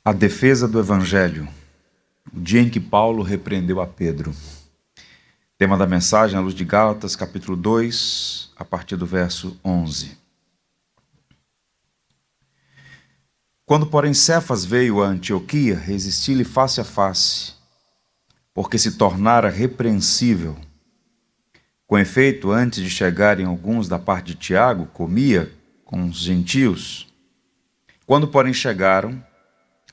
A defesa do Evangelho, o dia em que Paulo repreendeu a Pedro. Tema da mensagem, à luz de Gálatas, capítulo 2, a partir do verso 11. Quando, porém, Cefas veio a Antioquia, resisti-lhe face a face, porque se tornara repreensível. Com efeito, antes de chegarem alguns da parte de Tiago, comia com os gentios. Quando, porém, chegaram,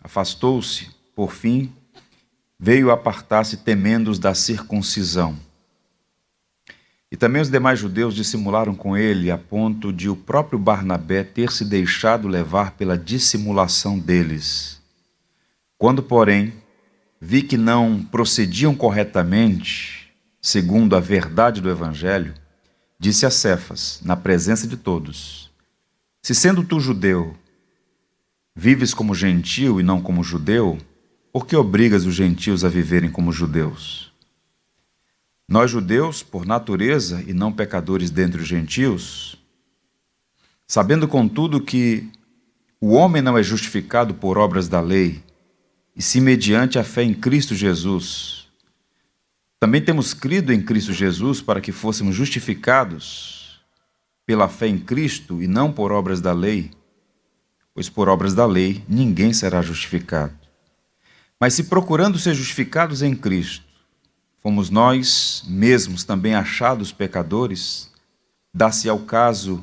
afastou-se, por fim, veio apartar-se temendo os da circuncisão. E também os demais judeus dissimularam com ele, a ponto de o próprio Barnabé ter se deixado levar pela dissimulação deles. Quando, porém, vi que não procediam corretamente, segundo a verdade do Evangelho, disse a Cefas, na presença de todos: se sendo tu judeu, vives como gentio e não como judeu, por que obrigas os gentios a viverem como judeus? Nós, judeus, por natureza e não pecadores dentre os gentios, sabendo, contudo, que o homem não é justificado por obras da lei, e sim mediante a fé em Cristo Jesus. Também temos crido em Cristo Jesus para que fôssemos justificados pela fé em Cristo e não por obras da lei, pois por obras da lei ninguém será justificado. Mas se procurando ser justificados em Cristo, fomos nós mesmos também achados pecadores, dá-se ao caso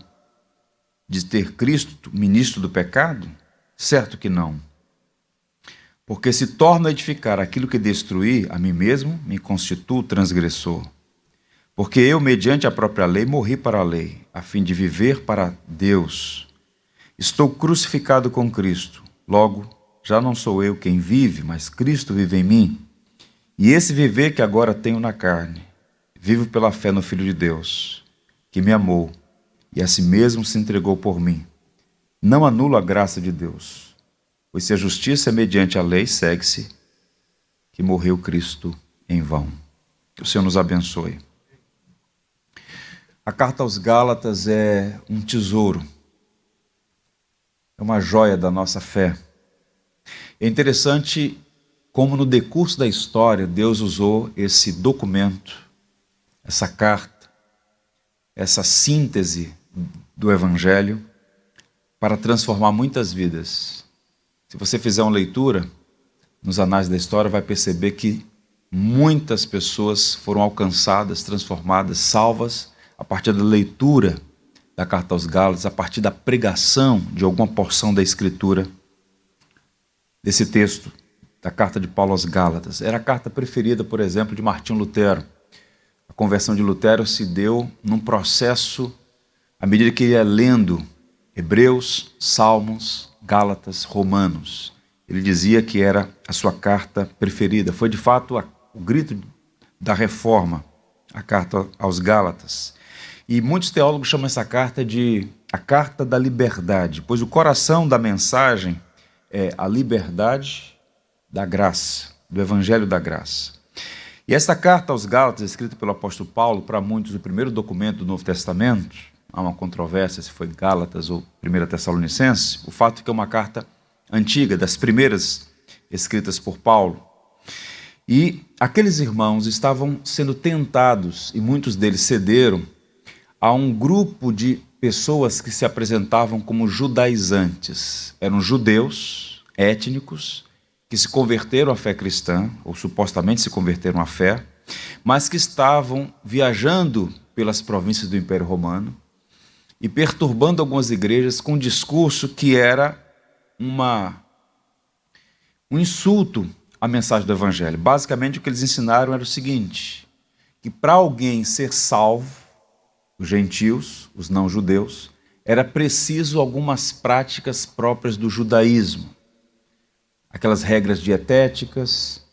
de ter Cristo ministro do pecado? Certo que não. Porque se torno a edificar aquilo que destruí, a mim mesmo me constituo transgressor. Porque eu, mediante a própria lei, morri para a lei, a fim de viver para Deus. Estou crucificado com Cristo, logo, já não sou eu quem vive, mas Cristo vive em mim. E esse viver que agora tenho na carne, vivo pela fé no Filho de Deus, que me amou e a si mesmo se entregou por mim. Não anulo a graça de Deus, pois se a justiça é mediante a lei, segue-se que morreu Cristo em vão. Que o Senhor nos abençoe. A carta aos Gálatas é um tesouro, é uma joia da nossa fé. É interessante como no decurso da história Deus usou esse documento, essa carta, essa síntese do Evangelho para transformar muitas vidas. Se você fizer uma leitura nos anais da história, vai perceber que muitas pessoas foram alcançadas, transformadas, salvas a partir da leitura da carta aos Gálatas, a partir da pregação de alguma porção da Escritura, desse texto da carta de Paulo aos Gálatas. Era a carta preferida, por exemplo, de Martinho Lutero. A conversão de Lutero se deu num processo, à medida que ele ia lendo Hebreus, Salmos, Gálatas, Romanos. Ele dizia que era a sua carta preferida. Foi, de fato, o grito da reforma, a carta aos Gálatas. E muitos teólogos chamam essa carta de a carta da liberdade, pois o coração da mensagem é a liberdade da graça, do Evangelho da graça. E esta carta aos Gálatas, escrita pelo apóstolo Paulo, para muitos o primeiro documento do Novo Testamento, há uma controvérsia se foi Gálatas ou 1 Tessalonicenses, o fato é que é uma carta antiga, das primeiras escritas por Paulo. E aqueles irmãos estavam sendo tentados, e muitos deles cederam, a um grupo de pessoas que se apresentavam como judaizantes. Eram judeus étnicos, que se converteram à fé cristã, ou supostamente se converteram à fé, mas que estavam viajando pelas províncias do Império Romano e perturbando algumas igrejas com um discurso que era um insulto à mensagem do Evangelho. Basicamente, o que eles ensinaram era o seguinte, que para alguém ser salvo, os gentios, os não-judeus, era preciso algumas práticas próprias do judaísmo. Aquelas regras dietéticas,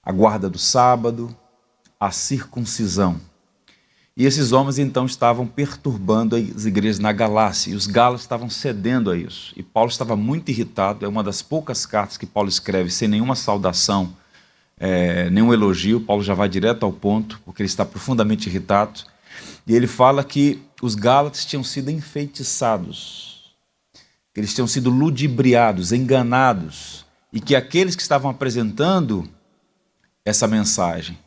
a guarda do sábado, a circuncisão. E esses homens então estavam perturbando as igrejas na Galácia, e os gálatas estavam cedendo a isso. E Paulo estava muito irritado, é uma das poucas cartas que Paulo escreve sem nenhuma saudação, nenhum elogio. Paulo já vai direto ao ponto, porque ele está profundamente irritado. E ele fala que os gálatas tinham sido enfeitiçados que eles tinham sido ludibriados, enganados, e que aqueles que estavam apresentando essa mensagem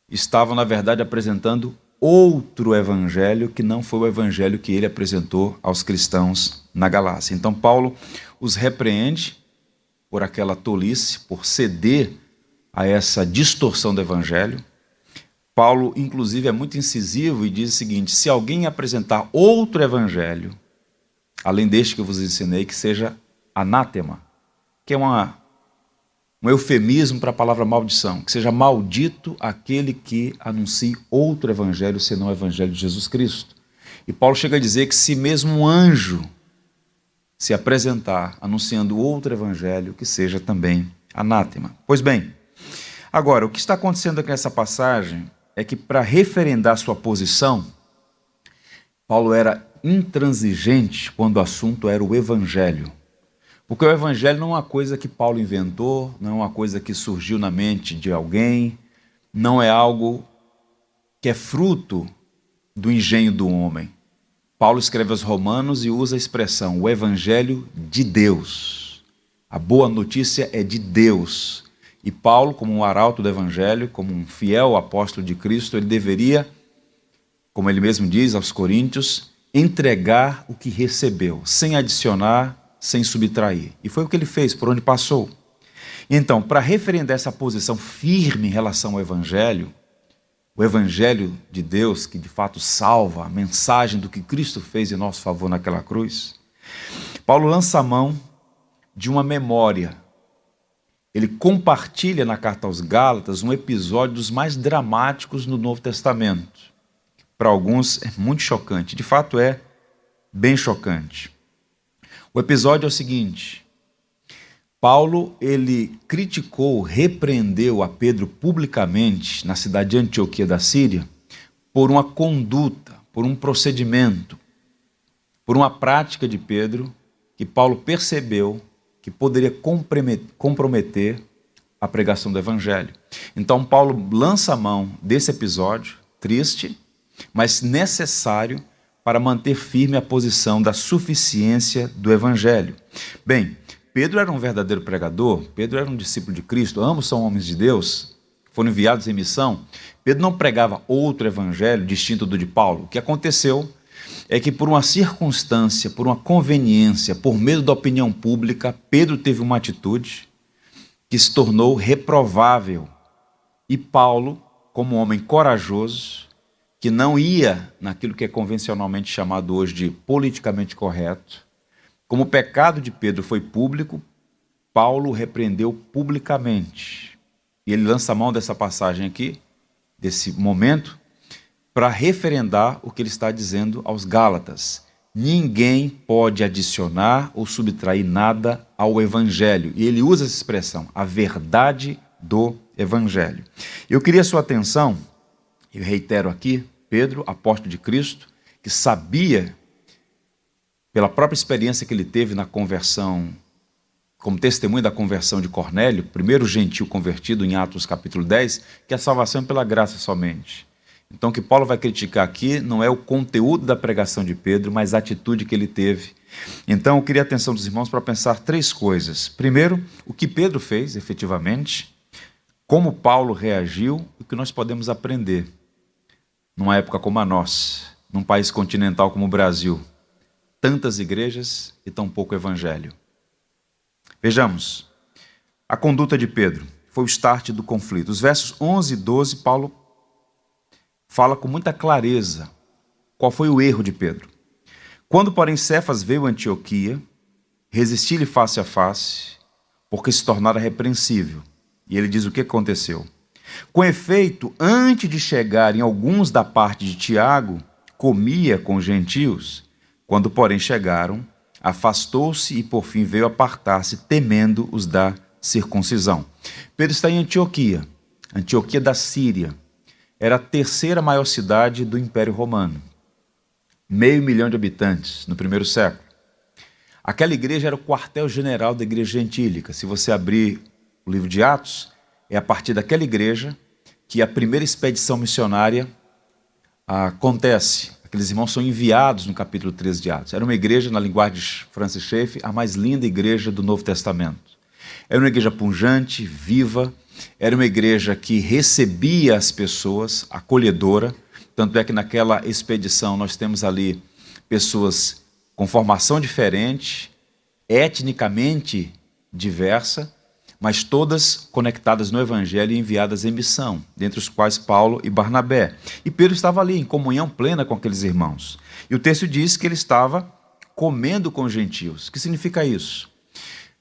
estavam, na verdade, apresentando outro evangelho que não foi o evangelho que ele apresentou aos cristãos na Galácia. Então Paulo os repreende por aquela tolice, por ceder a essa distorção do evangelho. Paulo, inclusive, é muito incisivo e diz o seguinte: se alguém apresentar outro evangelho, além deste que eu vos ensinei, que seja anátema, que é um eufemismo para a palavra maldição, que seja maldito aquele que anuncie outro evangelho, senão o evangelho de Jesus Cristo. E Paulo chega a dizer que se mesmo um anjo se apresentar anunciando outro evangelho, que seja também anátema. Pois bem, agora, o que está acontecendo aqui nessa passagem é que, para referendar sua posição, Paulo era intransigente quando o assunto era o evangelho. Porque o evangelho não é uma coisa que Paulo inventou, não é uma coisa que surgiu na mente de alguém, não é algo que é fruto do engenho do homem. Paulo escreve aos Romanos e usa a expressão, o evangelho de Deus. A boa notícia é de Deus. E Paulo, como um arauto do evangelho, como um fiel apóstolo de Cristo, ele deveria, como ele mesmo diz aos Coríntios, entregar o que recebeu, sem adicionar, sem subtrair. E foi o que ele fez, por onde passou. Então, para referendar essa posição firme em relação ao evangelho, o evangelho de Deus, que de fato salva, a mensagem do que Cristo fez em nosso favor naquela cruz, Paulo lança a mão de uma memória. Ele compartilha na carta aos Gálatas um episódio dos mais dramáticos no Novo Testamento. Para alguns é muito chocante, de fato é bem chocante. O episódio é o seguinte: Paulo, ele criticou, repreendeu a Pedro publicamente na cidade de Antioquia da Síria por uma conduta, por um procedimento, por uma prática de Pedro que Paulo percebeu que poderia comprometer a pregação do evangelho. Então Paulo lança a mão desse episódio, triste, mas necessário para manter firme a posição da suficiência do evangelho. Bem, Pedro era um verdadeiro pregador, Pedro era um discípulo de Cristo, ambos são homens de Deus, foram enviados em missão. Pedro não pregava outro evangelho distinto do de Paulo. O que aconteceu é que, por uma circunstância, por uma conveniência, por medo da opinião pública, Pedro teve uma atitude que se tornou reprovável. E Paulo, como um homem corajoso, que não ia naquilo que é convencionalmente chamado hoje de politicamente correto, como o pecado de Pedro foi público, Paulo o repreendeu publicamente. E ele lança a mão dessa passagem aqui, desse momento, para referendar o que ele está dizendo aos Gálatas. Ninguém pode adicionar ou subtrair nada ao evangelho. E ele usa essa expressão, a verdade do evangelho. Eu queria a sua atenção, eu reitero aqui, Pedro, apóstolo de Cristo, que sabia, pela própria experiência que ele teve na conversão, como testemunho da conversão de Cornélio, primeiro gentil convertido em Atos capítulo 10, que a salvação é pela graça somente. Então o que Paulo vai criticar aqui não é o conteúdo da pregação de Pedro, mas a atitude que ele teve. Então eu queria a atenção dos irmãos para pensar três coisas. Primeiro, o que Pedro fez efetivamente, como Paulo reagiu e o que nós podemos aprender numa época como a nossa, num país continental como o Brasil. Tantas igrejas e tão pouco evangelho. Vejamos, a conduta de Pedro foi o start do conflito. Os versos 11 e 12, Paulo fala com muita clareza qual foi o erro de Pedro. Quando, porém, Cefas veio a Antioquia, resisti-lhe face a face, porque se tornara repreensível. E ele diz o que aconteceu. Com efeito, antes de chegarem alguns da parte de Tiago, comia com os gentios. Quando, porém, chegaram, afastou-se e, por fim, veio apartar-se, temendo os da circuncisão. Pedro está em Antioquia, Antioquia da Síria. Era a terceira maior cidade do Império Romano. 500 mil de habitantes no primeiro século. Aquela igreja era o quartel-general da igreja gentílica. Se você abrir o livro de Atos, é a partir daquela igreja que a primeira expedição missionária acontece. Aqueles irmãos são enviados no capítulo 13 de Atos. Era uma igreja, na linguagem de Francis Schaeffer, a mais linda igreja do Novo Testamento. Era uma igreja pujante, viva, era uma igreja que recebia as pessoas, acolhedora. Tanto é que naquela expedição nós temos ali pessoas com formação diferente, etnicamente diversa, mas todas conectadas no Evangelho e enviadas em missão, dentre os quais Paulo e Barnabé. E Pedro estava ali, em comunhão plena com aqueles irmãos. E o texto diz que ele estava comendo com os gentios. O que significa isso?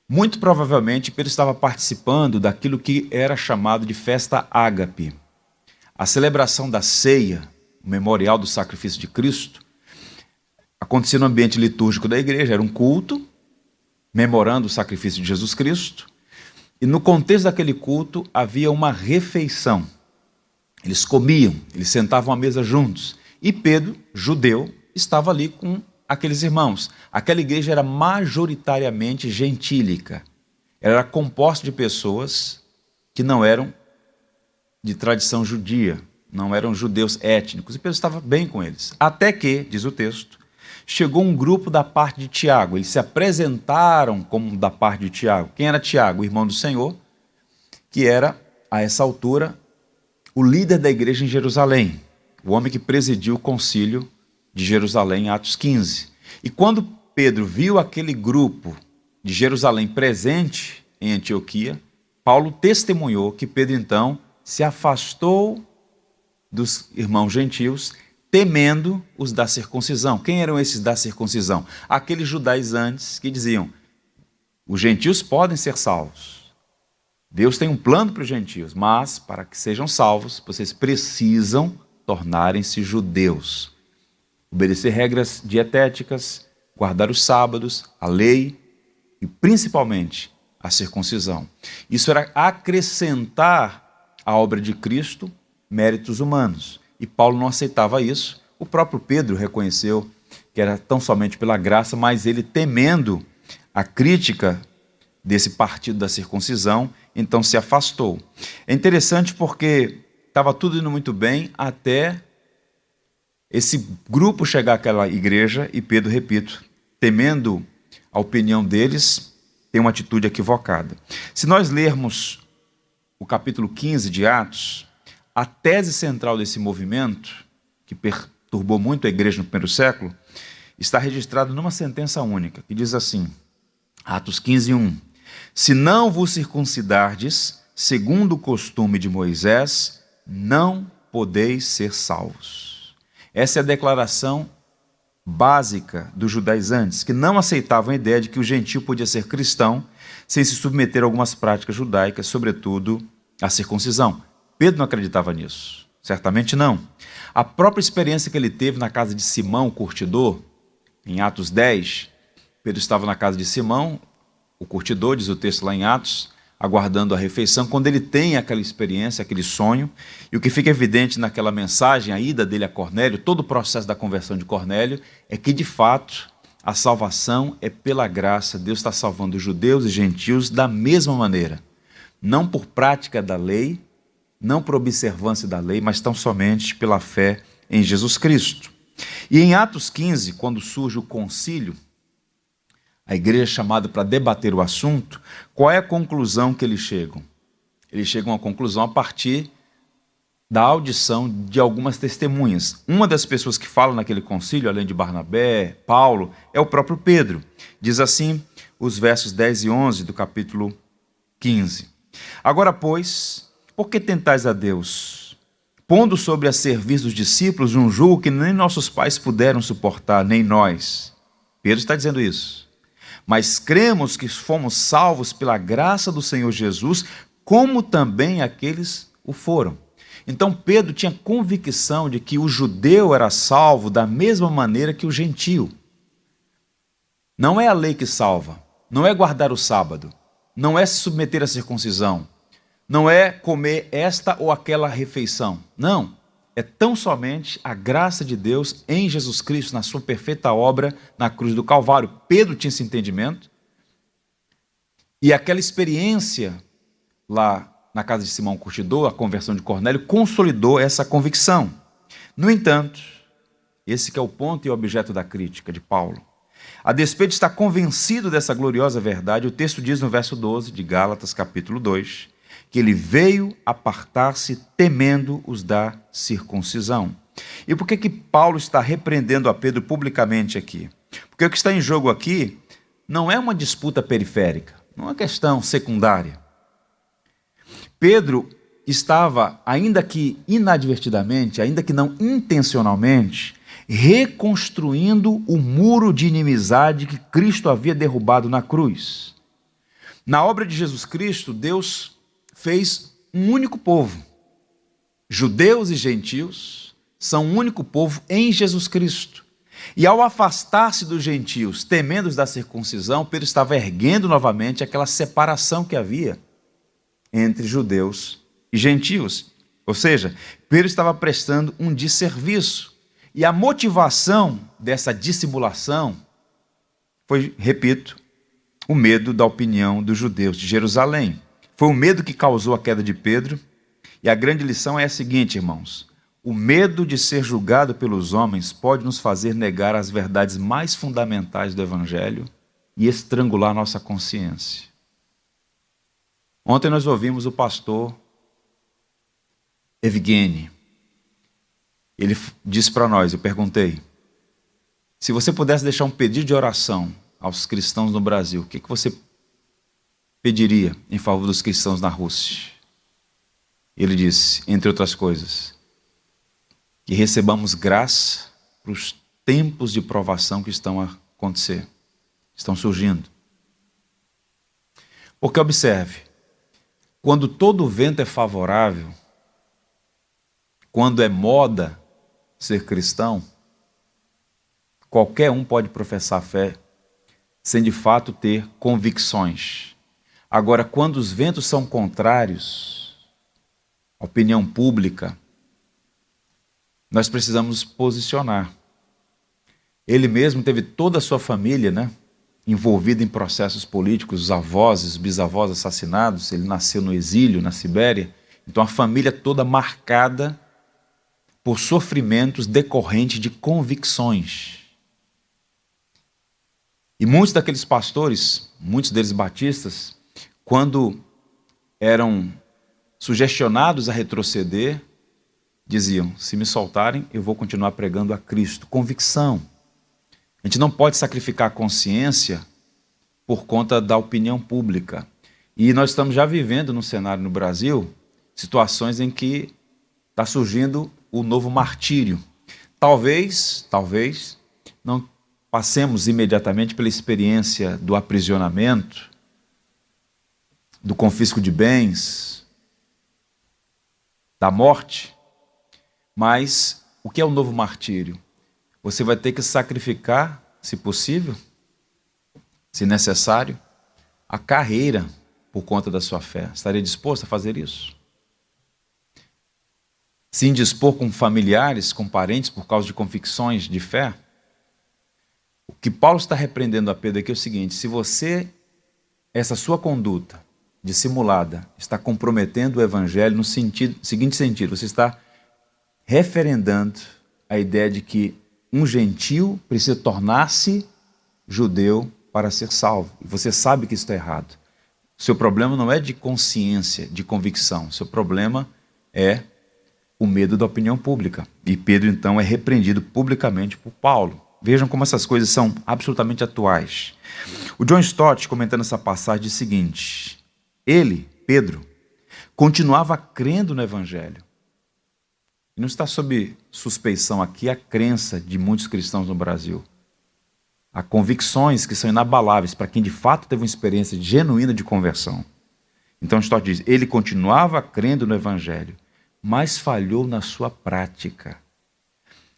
Muito provavelmente Pedro estava participando daquilo que era chamado de festa ágape. A celebração da ceia, o memorial do sacrifício de Cristo, acontecia no ambiente litúrgico da igreja, era um culto, memorando o sacrifício de Jesus Cristo. E no contexto daquele culto havia uma refeição. Eles comiam, eles sentavam à mesa juntos. E Pedro, judeu, estava ali com aqueles irmãos. Aquela igreja era majoritariamente gentílica. Ela era composta de pessoas que não eram de tradição judia, não eram judeus étnicos. E Pedro estava bem com eles. Até que, diz o texto, chegou um grupo da parte de Tiago. Eles se apresentaram como da parte de Tiago. Quem era Tiago? O irmão do Senhor, que era, a essa altura, o líder da igreja em Jerusalém, o homem que presidiu o concílio de Jerusalém, em Atos 15. E quando Pedro viu aquele grupo de Jerusalém presente em Antioquia, Paulo testemunhou que Pedro, então, se afastou dos irmãos gentios, temendo os da circuncisão. Quem eram esses da circuncisão? Aqueles judaizantes que diziam: os gentios podem ser salvos. Deus tem um plano para os gentios, mas para que sejam salvos, vocês precisam tornarem-se judeus. Obedecer regras dietéticas, guardar os sábados, a lei e principalmente a circuncisão. Isso era acrescentar à obra de Cristo méritos humanos. E Paulo não aceitava isso. O próprio Pedro reconheceu que era tão somente pela graça, mas ele, temendo a crítica desse partido da circuncisão, então se afastou. É interessante porque estava tudo indo muito bem até esse grupo chegar àquela igreja e Pedro, repito, temendo a opinião deles, tem uma atitude equivocada. Se nós lermos o capítulo 15 de Atos, a tese central desse movimento, que perturbou muito a igreja no primeiro século, está registrada numa sentença única, que diz assim, Atos 15, 1. Se não vos circuncidardes, segundo o costume de Moisés, não podeis ser salvos. Essa é a declaração básica dos judaizantes, que não aceitavam a ideia de que o gentio podia ser cristão sem se submeter a algumas práticas judaicas, sobretudo a circuncisão. Pedro não acreditava nisso, certamente não. A própria experiência que ele teve na casa de Simão, o curtidor, em Atos 10, Pedro estava na casa de Simão, o curtidor, diz o texto lá em Atos, aguardando a refeição, quando ele tem aquela experiência, aquele sonho, e o que fica evidente naquela mensagem, a ida dele a Cornélio, todo o processo da conversão de Cornélio, é que de fato a salvação é pela graça. Deus está salvando os judeus e gentios da mesma maneira, não por prática da lei, não por observância da lei, mas tão somente pela fé em Jesus Cristo. E em Atos 15, quando surge o concílio, a igreja é chamada para debater o assunto, qual é a conclusão que eles chegam? Eles chegam à conclusão a partir da audição de algumas testemunhas. Uma das pessoas que falam naquele concílio, além de Barnabé, Paulo, é o próprio Pedro. Diz assim os versos 10 e 11 do capítulo 15. Agora, pois, por que tentais a Deus, pondo sobre a serviço dos discípulos um jugo que nem nossos pais puderam suportar, nem nós? Pedro está dizendo isso. Mas cremos que fomos salvos pela graça do Senhor Jesus, como também aqueles o foram. Então Pedro tinha convicção de que o judeu era salvo da mesma maneira que o gentio. Não é a lei que salva, não é guardar o sábado, não é se submeter à circuncisão, não é comer esta ou aquela refeição. Não, é tão somente a graça de Deus em Jesus Cristo, na sua perfeita obra na cruz do Calvário. Pedro tinha esse entendimento. E aquela experiência lá na casa de Simão Curtidor, a conversão de Cornélio, consolidou essa convicção. No entanto, Esse que é o ponto e objeto da crítica de Paulo. A despeito de estar convencido dessa gloriosa verdade, o texto diz no verso 12 de Gálatas, capítulo 2, que ele veio apartar-se temendo os da circuncisão. E por que Paulo está repreendendo a Pedro publicamente aqui? Porque o que está em jogo aqui não é uma disputa periférica, não é uma questão secundária. Pedro estava, ainda que inadvertidamente, ainda que não intencionalmente, reconstruindo o muro de inimizade que Cristo havia derrubado na cruz. Na obra de Jesus Cristo, Deus fez um único povo. Judeus e gentios são um único povo em Jesus Cristo. E ao afastar-se dos gentios, temendo os da circuncisão, Pedro estava erguendo novamente aquela separação que havia entre judeus e gentios. Ou seja, Pedro estava prestando um desserviço. E a motivação dessa dissimulação foi, repito, o medo da opinião dos judeus de Jerusalém. Foi o medo que causou a queda de Pedro. E a grande lição é a seguinte, irmãos: o medo de ser julgado pelos homens pode nos fazer negar as verdades mais fundamentais do Evangelho e estrangular nossa consciência. Ontem nós ouvimos o pastor Evgeny. Ele disse para nós, eu perguntei, se você pudesse deixar um pedido de oração aos cristãos no Brasil, o que você pediria em favor dos cristãos na Rússia? Ele disse, entre outras coisas, que recebamos graça para os tempos de provação que estão a acontecer, estão surgindo. Porque observe, quando todo o vento é favorável, quando é moda ser cristão, qualquer um pode professar fé sem de fato ter convicções. Agora, quando os ventos são contrários, a opinião pública, nós precisamos posicionar. Ele mesmo teve toda a sua família, envolvida em processos políticos, os avós, os bisavós assassinados, ele nasceu no exílio, na Sibéria, então a família toda marcada por sofrimentos decorrentes de convicções. E muitos daqueles pastores, muitos deles batistas, quando eram sugestionados a retroceder, diziam, se me soltarem, eu vou continuar pregando a Cristo. Convicção. A gente não pode sacrificar a consciência por conta da opinião pública. E nós estamos já vivendo no cenário no Brasil, situações em que está surgindo o novo martírio. Talvez não passemos imediatamente pela experiência do aprisionamento, do confisco de bens, da morte, mas o que é o novo martírio? Você vai ter que sacrificar, se possível, se necessário, a carreira por conta da sua fé. Estaria disposto a fazer isso? Se indispor com familiares, com parentes, por causa de convicções de fé? O que Paulo está repreendendo a Pedro aqui é o seguinte: se você, essa sua conduta dissimulada, está comprometendo o Evangelho no seguinte sentido, você está referendando a ideia de que um gentio precisa tornar-se judeu para ser salvo. E você sabe que isso está errado. O seu problema não é de consciência, de convicção. O seu problema é o medo da opinião pública. E Pedro, então, é repreendido publicamente por Paulo. Vejam como essas coisas são absolutamente atuais. O John Stott, comentando essa passagem, diz o seguinte: ele, Pedro, continuava crendo no Evangelho. E não está sob suspeição aqui a crença de muitos cristãos no Brasil. Há convicções que são inabaláveis para quem de fato teve uma experiência genuína de conversão. Então Stott diz, ele continuava crendo no Evangelho, mas falhou na sua prática.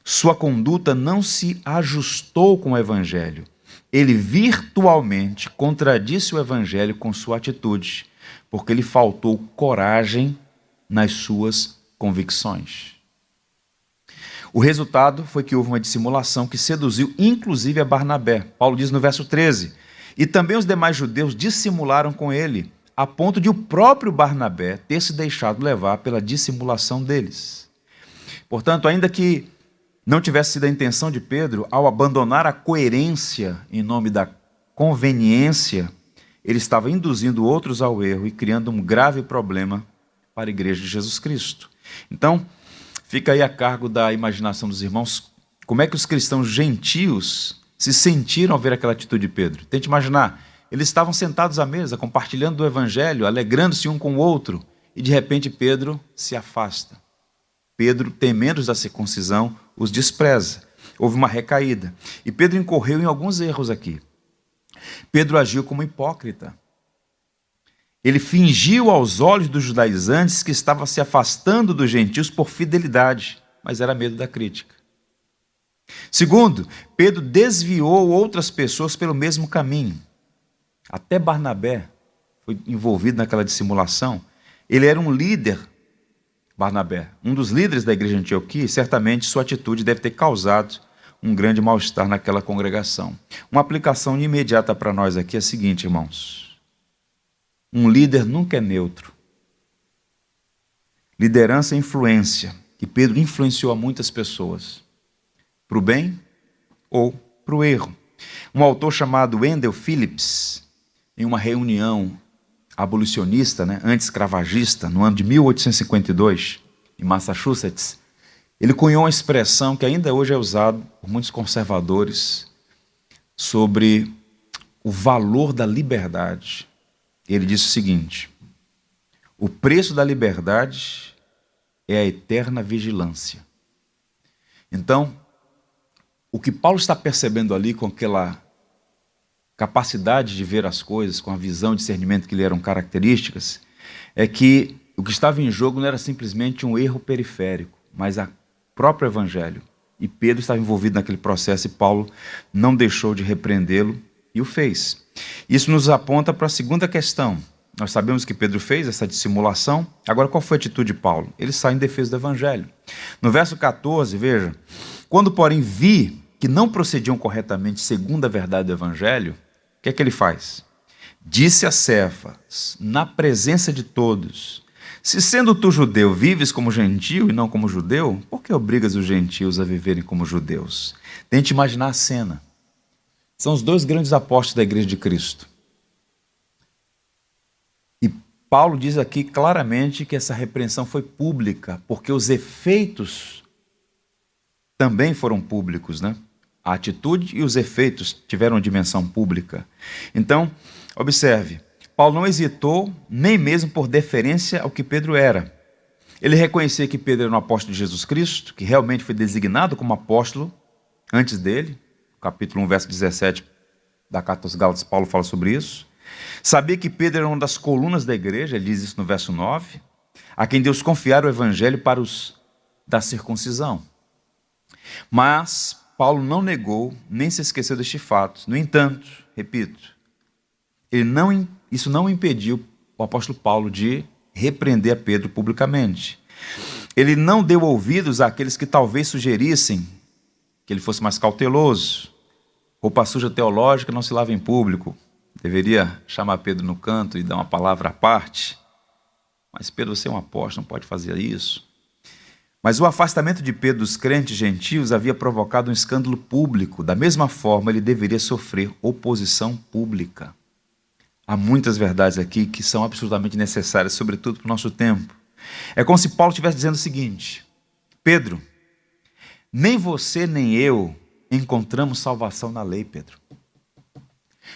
Sua conduta não se ajustou com o Evangelho. Ele virtualmente contradisse o Evangelho com sua atitude, porque lhe faltou coragem nas suas convicções. O resultado foi que houve uma dissimulação que seduziu inclusive a Barnabé. Paulo diz no verso 13, e também os demais judeus dissimularam com ele, a ponto de o próprio Barnabé ter se deixado levar pela dissimulação deles. Portanto, ainda que não tivesse sido a intenção de Pedro, ao abandonar a coerência em nome da conveniência, ele estava induzindo outros ao erro e criando um grave problema para a igreja de Jesus Cristo. Então, fica aí a cargo da imaginação dos irmãos, como é que os cristãos gentios se sentiram ao ver aquela atitude de Pedro. Tente imaginar, eles estavam sentados à mesa, compartilhando do evangelho, alegrando-se um com o outro, e de repente Pedro se afasta. Pedro, temendo da circuncisão, os despreza. Houve uma recaída. E Pedro incorreu em alguns erros aqui. Pedro agiu como hipócrita. Ele fingiu aos olhos dos judaizantes que estava se afastando dos gentios por fidelidade, mas era medo da crítica. Segundo, Pedro desviou outras pessoas pelo mesmo caminho. Até Barnabé foi envolvido naquela dissimulação. Ele era um líder, Barnabé, um dos líderes da igreja de Antioquia, e certamente sua atitude deve ter causado um grande mal-estar naquela congregação. Uma aplicação imediata para nós aqui é a seguinte, irmãos. Um líder nunca é neutro. Liderança é influência, e Pedro influenciou a muitas pessoas, para o bem ou para o erro. Um autor chamado Wendell Phillips, em uma reunião abolicionista, anti-escravagista, no ano de 1852, em Massachusetts, ele cunhou uma expressão que ainda hoje é usada por muitos conservadores sobre o valor da liberdade. Ele disse o seguinte: o preço da liberdade é a eterna vigilância. Então, o que Paulo está percebendo ali com aquela capacidade de ver as coisas, com a visão e discernimento que lhe eram características, é que o que estava em jogo não era simplesmente um erro periférico, mas a próprio evangelho. E Pedro estava envolvido naquele processo e Paulo não deixou de repreendê-lo e o fez. Isso nos aponta para a segunda questão. Nós sabemos que Pedro fez essa dissimulação. Agora, qual foi a atitude de Paulo? Ele sai em defesa do evangelho. No verso 14, veja: quando, porém, vi que não procediam corretamente segundo a verdade do evangelho, o que é que ele faz? Disse a Cefas, na presença de todos: se sendo tu judeu, vives como gentio e não como judeu, por que obrigas os gentios a viverem como judeus? Tente imaginar a cena. São os dois grandes apóstolos da igreja de Cristo. E Paulo diz aqui claramente que essa repreensão foi pública, porque os efeitos também foram públicos, A atitude e os efeitos tiveram dimensão pública. Então, observe, Paulo não hesitou, nem mesmo por deferência ao que Pedro era. Ele reconhecia que Pedro era um apóstolo de Jesus Cristo, que realmente foi designado como apóstolo antes dele. Capítulo 1, verso 17 da Carta aos Gálatas, Paulo fala sobre isso. Sabia que Pedro era uma das colunas da igreja, ele diz isso no verso 9, a quem Deus confiara o evangelho para os da circuncisão. Mas Paulo não negou, nem se esqueceu deste fato. No entanto, repito, isso não impediu o apóstolo Paulo de repreender a Pedro publicamente. Ele não deu ouvidos àqueles que talvez sugerissem que ele fosse mais cauteloso. Roupa suja teológica não se lava em público. Deveria chamar Pedro no canto e dar uma palavra à parte. Mas Pedro, você é um apóstolo, não pode fazer isso. Mas o afastamento de Pedro dos crentes gentios havia provocado um escândalo público. Da mesma forma, ele deveria sofrer oposição pública. Há muitas verdades aqui que são absolutamente necessárias, sobretudo para o nosso tempo. É como se Paulo estivesse dizendo o seguinte: Pedro, nem você nem eu encontramos salvação na lei, Pedro.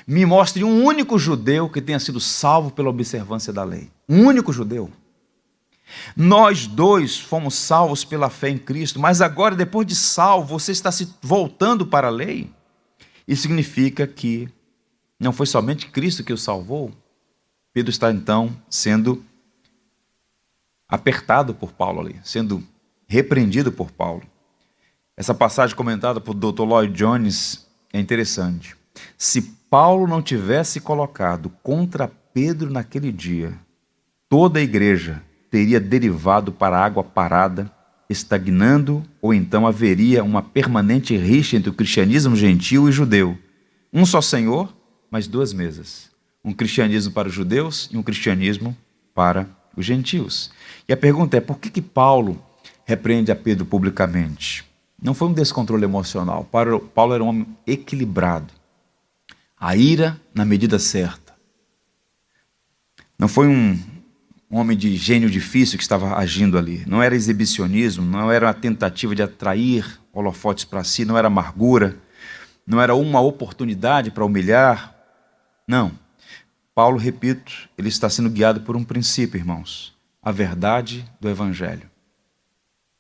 Me mostre um único judeu que tenha sido salvo pela observância da lei. Um único judeu. Nós dois fomos salvos pela fé em Cristo, mas agora, depois de salvo, você está se voltando para a lei? Isso significa que não foi somente Cristo que o salvou. Pedro está então sendo apertado por Paulo ali, sendo repreendido por Paulo. Essa passagem comentada por Dr. Lloyd Jones é interessante. Se Paulo não tivesse colocado contra Pedro naquele dia, toda a igreja teria derivado para a água parada, estagnando, ou então haveria uma permanente rixa entre o cristianismo gentil e judeu. Um só Senhor, mas duas mesas. Um cristianismo para os judeus e um cristianismo para os gentios. E a pergunta é, por que Paulo repreende a Pedro publicamente? Não foi um descontrole emocional. Paulo era um homem equilibrado. A ira na medida certa. Não foi um homem de gênio difícil que estava agindo ali. Não era exibicionismo, não era uma tentativa de atrair holofotes para si, não era amargura, não era uma oportunidade para humilhar. Não. Paulo, repito, ele está sendo guiado por um princípio, irmãos. A verdade do Evangelho.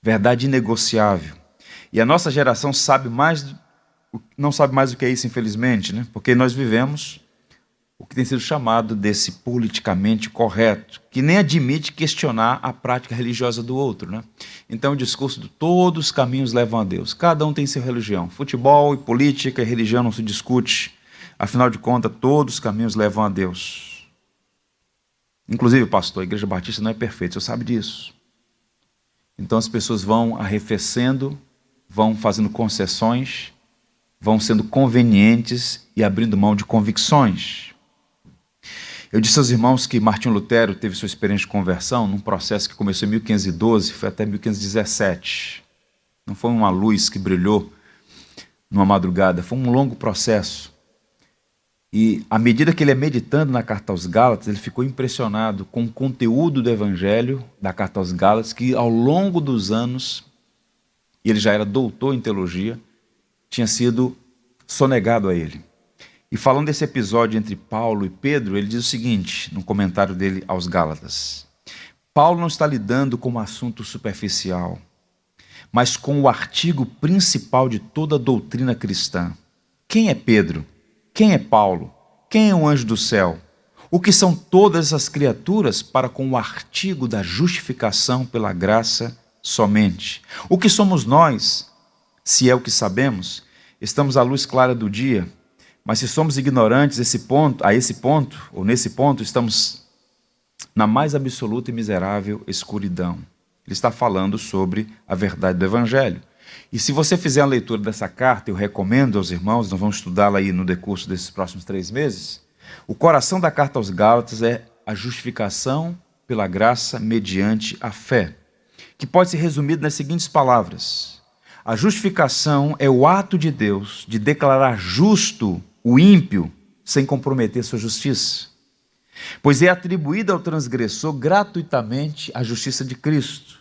Verdade inegociável. E a nossa geração não sabe mais o que é isso, infelizmente, né? Porque nós vivemos o que tem sido chamado desse politicamente correto, que nem admite questionar a prática religiosa do outro, né? Então o discurso de todos os caminhos levam a Deus. Cada um tem sua religião. Futebol e política e religião não se discute. Afinal de contas, todos os caminhos levam a Deus. Inclusive, pastor, a Igreja Batista não é perfeita, você sabe disso. Então as pessoas vão arrefecendo, vão fazendo concessões, vão sendo convenientes e abrindo mão de convicções. Eu disse aos irmãos que Martinho Lutero teve sua experiência de conversão num processo que começou em 1512, foi até 1517. Não foi uma luz que brilhou numa madrugada, foi um longo processo. E à medida que ele ia meditando na carta aos Gálatas, ele ficou impressionado com o conteúdo do Evangelho da carta aos Gálatas, que ao longo dos anos, e ele já era doutor em teologia, tinha sido sonegado a ele. E falando desse episódio entre Paulo e Pedro, ele diz o seguinte, no comentário dele aos Gálatas: Paulo não está lidando com um assunto superficial, mas com o artigo principal de toda a doutrina cristã. Quem é Pedro? Quem é Paulo? Quem é um anjo do céu? O que são todas essas criaturas para com o artigo da justificação pela graça somente? O que somos nós, se é o que sabemos? Estamos à luz clara do dia, mas se somos ignorantes nesse ponto, estamos na mais absoluta e miserável escuridão. Ele está falando sobre a verdade do Evangelho. E se você fizer a leitura dessa carta, eu recomendo aos irmãos, nós vamos estudá-la aí no decurso desses próximos 3 meses, o coração da carta aos Gálatas é a justificação pela graça mediante a fé, que pode ser resumido nas seguintes palavras: a justificação é o ato de Deus de declarar justo o ímpio sem comprometer sua justiça, pois é atribuída ao transgressor gratuitamente a justiça de Cristo.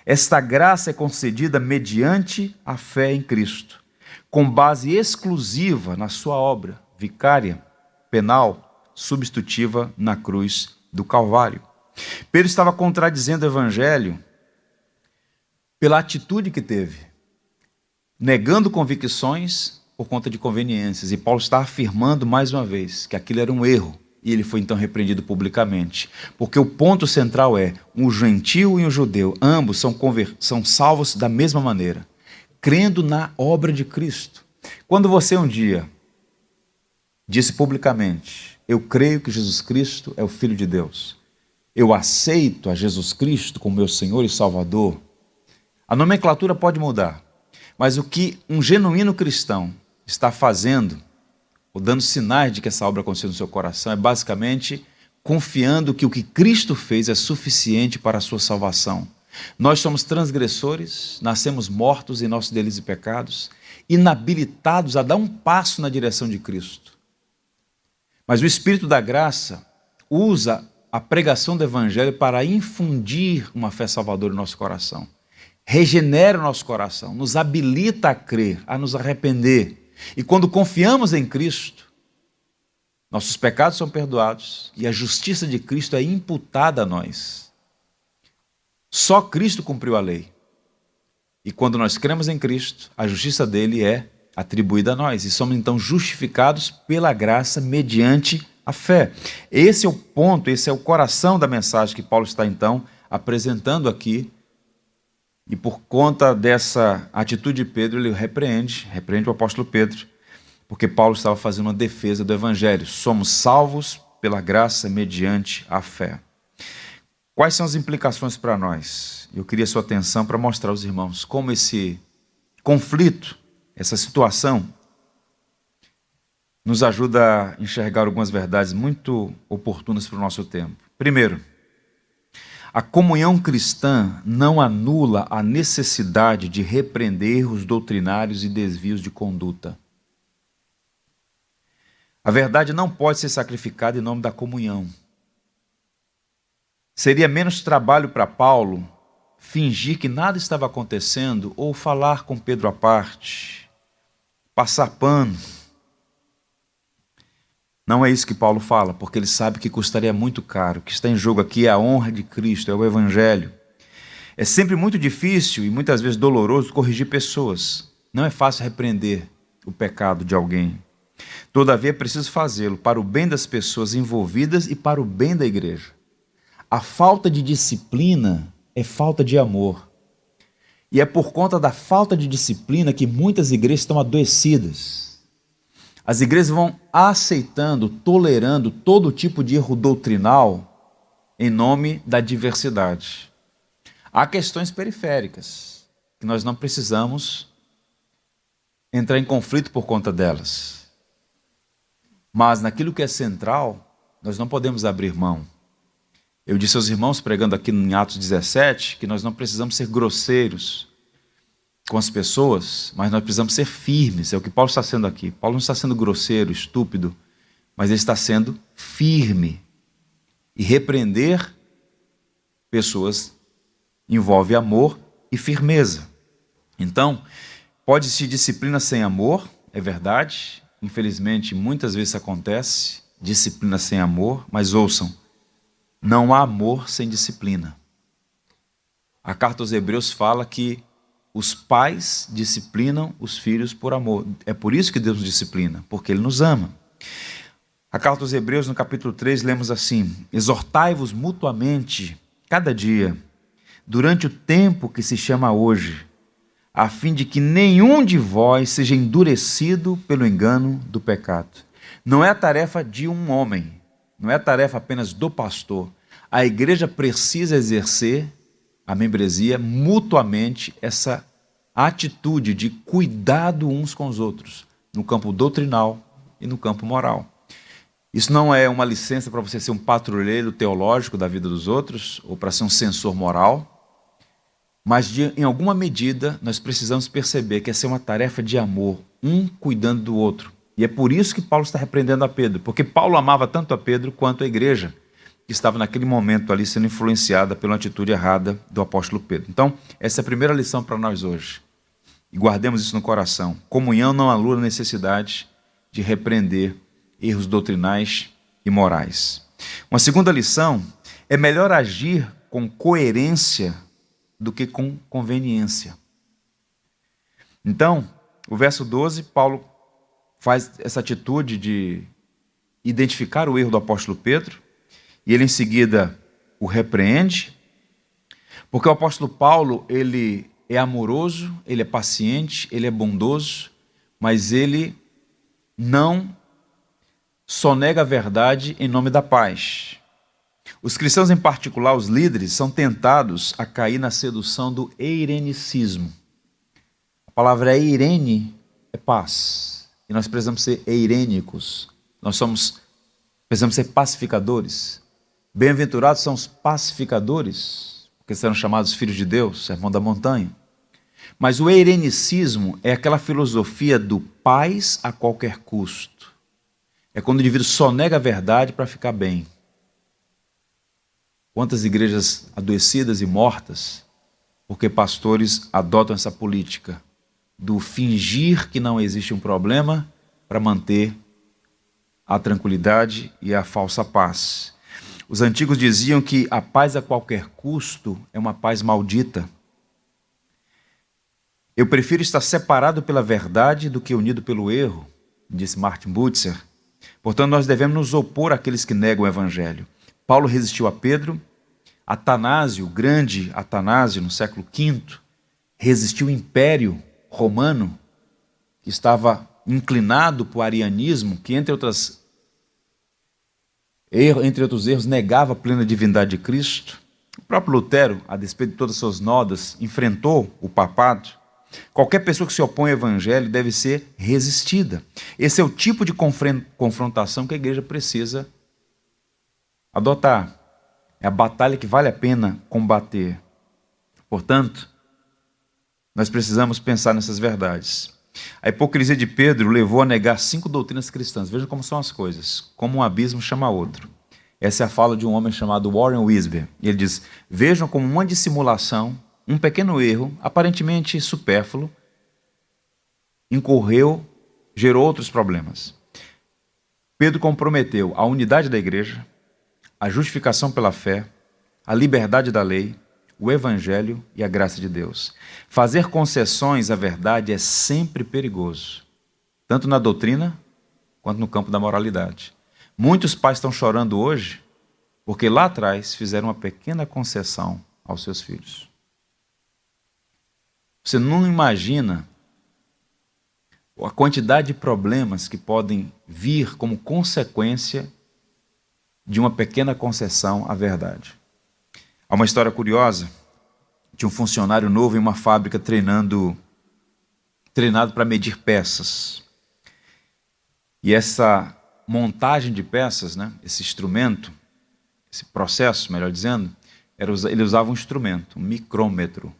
Esta graça é concedida mediante a fé em Cristo, com base exclusiva na sua obra vicária, penal, substitutiva na cruz do Calvário. Pedro estava contradizendo o Evangelho pela atitude que teve, negando convicções por conta de conveniências. E Paulo está afirmando mais uma vez que aquilo era um erro. E ele foi então repreendido publicamente. Porque o ponto central é, um gentio e um judeu, ambos são salvos da mesma maneira, crendo na obra de Cristo. Quando você um dia disse publicamente: eu creio que Jesus Cristo é o Filho de Deus, eu aceito a Jesus Cristo como meu Senhor e Salvador, a nomenclatura pode mudar, mas o que um genuíno cristão está fazendo, ou dando sinais de que essa obra aconteceu no seu coração, é basicamente confiando que o que Cristo fez é suficiente para a sua salvação. Nós somos transgressores, nascemos mortos em nossos delitos e pecados, inabilitados a dar um passo na direção de Cristo. Mas o Espírito da graça usa a pregação do Evangelho para infundir uma fé salvadora no nosso coração. Regenera o nosso coração, nos habilita a crer, a nos arrepender. E quando confiamos em Cristo, nossos pecados são perdoados e a justiça de Cristo é imputada a nós. Só Cristo cumpriu a lei. E quando nós cremos em Cristo, a justiça dele é atribuída a nós. E somos então justificados pela graça mediante a fé. Esse é o ponto, esse é o coração da mensagem que Paulo está então apresentando aqui. E por conta dessa atitude de Pedro, ele repreende o apóstolo Pedro, porque Paulo estava fazendo uma defesa do Evangelho. Somos salvos pela graça mediante a fé. Quais são as implicações para nós? Eu queria sua atenção para mostrar aos irmãos como esse conflito, essa situação, nos ajuda a enxergar algumas verdades muito oportunas para o nosso tempo. Primeiro, A comunhão cristã não anula a necessidade de repreender erros doutrinários e desvios de conduta. A verdade não pode ser sacrificada em nome da comunhão. Seria menos trabalho para Paulo fingir que nada estava acontecendo ou falar com Pedro à parte, passar pano. Não é isso que Paulo fala, porque ele sabe que custaria muito caro. O que está em jogo aqui é a honra de Cristo, é o Evangelho. É sempre muito difícil e muitas vezes doloroso corrigir pessoas. Não é fácil repreender o pecado de alguém. Todavia é preciso fazê-lo para o bem das pessoas envolvidas e para o bem da igreja. A falta de disciplina é falta de amor. E é por conta da falta de disciplina que muitas igrejas estão adoecidas. As igrejas vão aceitando, tolerando todo tipo de erro doutrinal em nome da diversidade. Há questões periféricas que nós não precisamos entrar em conflito por conta delas. Mas naquilo que é central, nós não podemos abrir mão. Eu disse aos irmãos, pregando aqui em Atos 17, que nós não precisamos ser grosseiros com as pessoas, mas nós precisamos ser firmes. É o que Paulo está sendo aqui. Paulo não está sendo grosseiro, estúpido, mas ele está sendo firme. E repreender pessoas envolve amor e firmeza. Então, pode-se disciplina sem amor, é verdade. Infelizmente, muitas vezes acontece, disciplina sem amor, mas ouçam, não há amor sem disciplina. A carta aos Hebreus fala que os pais disciplinam os filhos por amor. É por isso que Deus nos disciplina, porque Ele nos ama. A carta aos Hebreus, no capítulo 3, lemos assim: exortai-vos mutuamente, cada dia, durante o tempo que se chama hoje, a fim de que nenhum de vós seja endurecido pelo engano do pecado. Não é a tarefa de um homem, não é a tarefa apenas do pastor. A igreja precisa exercer a membresia mutuamente essa atitude de cuidado uns com os outros, no campo doutrinal e no campo moral. Isso não é uma licença para você ser um patrulheiro teológico da vida dos outros, ou para ser um censor moral, mas em alguma medida nós precisamos perceber que essa é uma tarefa de amor, um cuidando do outro. E é por isso que Paulo está repreendendo a Pedro, porque Paulo amava tanto a Pedro quanto a igreja, que estava naquele momento ali sendo influenciada pela atitude errada do apóstolo Pedro. Então, essa é a primeira lição para nós hoje. E guardemos isso no coração. Comunhão não anula a necessidade de repreender erros doutrinais e morais. Uma segunda lição é melhor agir com coerência do que com conveniência. Então, o verso 12, Paulo faz essa atitude de identificar o erro do apóstolo Pedro, e ele em seguida o repreende, porque o apóstolo Paulo, ele é amoroso, ele é paciente, ele é bondoso, mas ele não sonega a verdade em nome da paz. Os cristãos, em particular, os líderes, são tentados a cair na sedução do eirenicismo. A palavra eirene é paz, e nós precisamos ser eirênicos, precisamos ser pacificadores. Bem-aventurados são os pacificadores, porque serão chamados filhos de Deus, sermão da montanha. Mas o eirenicismo é aquela filosofia do paz a qualquer custo. É quando o indivíduo sonega a verdade para ficar bem. Quantas igrejas adoecidas e mortas, porque pastores adotam essa política do fingir que não existe um problema para manter a tranquilidade e a falsa paz. Os antigos diziam que a paz a qualquer custo é uma paz maldita. Eu prefiro estar separado pela verdade do que unido pelo erro, disse Martin Butzer. Portanto, nós devemos nos opor àqueles que negam o evangelho. Paulo resistiu a Pedro. Atanásio, o grande Atanásio, no século V, resistiu ao Império Romano, que estava inclinado para o arianismo, que, entre outros erros, negava a plena divindade de Cristo. O próprio Lutero, a despeito de todas as suas nodas, enfrentou o papado. Qualquer pessoa que se opõe ao evangelho deve ser resistida. Esse é o tipo de confrontação que a igreja precisa adotar. É a batalha que vale a pena combater. Portanto, nós precisamos pensar nessas verdades. A hipocrisia de Pedro levou a negar 5 doutrinas cristãs. Vejam como são as coisas. Como um abismo chama outro. Essa é a fala de um homem chamado Warren Wiersbe. Ele diz: vejam como uma dissimulação, um pequeno erro, aparentemente supérfluo, gerou outros problemas. Pedro comprometeu a unidade da igreja, a justificação pela fé, a liberdade da lei, o evangelho e a graça de Deus. Fazer concessões à verdade é sempre perigoso, tanto na doutrina quanto no campo da moralidade. Muitos pais estão chorando hoje porque lá atrás fizeram uma pequena concessão aos seus filhos. Você não imagina a quantidade de problemas que podem vir como consequência de uma pequena concessão à verdade. Há uma história curiosa de um funcionário novo em uma fábrica treinado para medir peças. E essa montagem de peças, né, esse instrumento, esse processo, melhor dizendo, ele usava um instrumento, um micrômetro,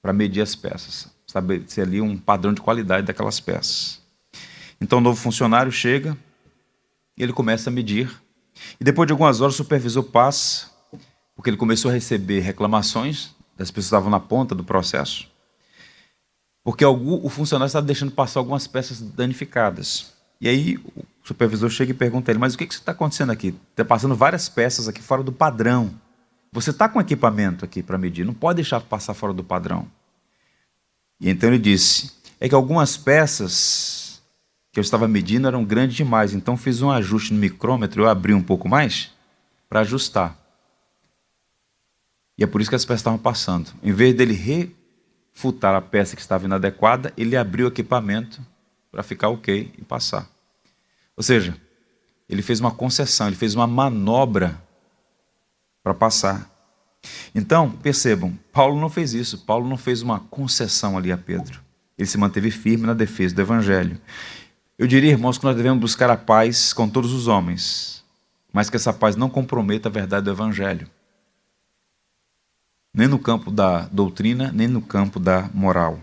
para medir as peças, estabelecer ali um padrão de qualidade daquelas peças. Então o novo funcionário chega e ele começa a medir. E depois de algumas horas o supervisor passa, porque ele começou a receber reclamações das pessoas que estavam na ponta do processo, porque o funcionário estava deixando passar algumas peças danificadas. E aí o supervisor chega e pergunta a ele: mas o que está acontecendo aqui? Está passando várias peças aqui fora do padrão. Você está com equipamento aqui para medir, não pode deixar passar fora do padrão. E então ele disse: é que algumas peças que eu estava medindo eram grandes demais, então fiz um ajuste no micrômetro, eu abri um pouco mais para ajustar. E é por isso que as peças estavam passando. Em vez dele refutar a peça que estava inadequada, ele abriu o equipamento para ficar ok e passar. Ou seja, ele fez uma concessão, ele fez uma manobra para passar. Então, percebam, Paulo não fez isso. Paulo não fez uma concessão ali a Pedro. Ele se manteve firme na defesa do evangelho. Eu diria, irmãos, que nós devemos buscar a paz com todos os homens, mas que essa paz não comprometa a verdade do evangelho. Nem no campo da doutrina, nem no campo da moral.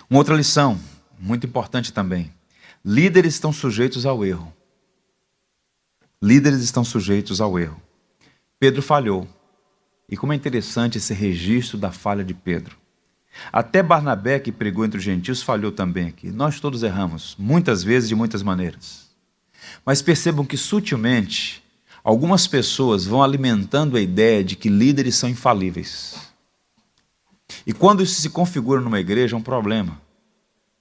Uma outra lição, muito importante também. Líderes estão sujeitos ao erro. Líderes estão sujeitos ao erro. Pedro falhou. E como é interessante esse registro da falha de Pedro. Até Barnabé, que pregou entre os gentios, falhou também aqui. Nós todos erramos, muitas vezes, de muitas maneiras. Mas percebam que sutilmente, algumas pessoas vão alimentando a ideia de que líderes são infalíveis. E quando isso se configura numa igreja, é um problema.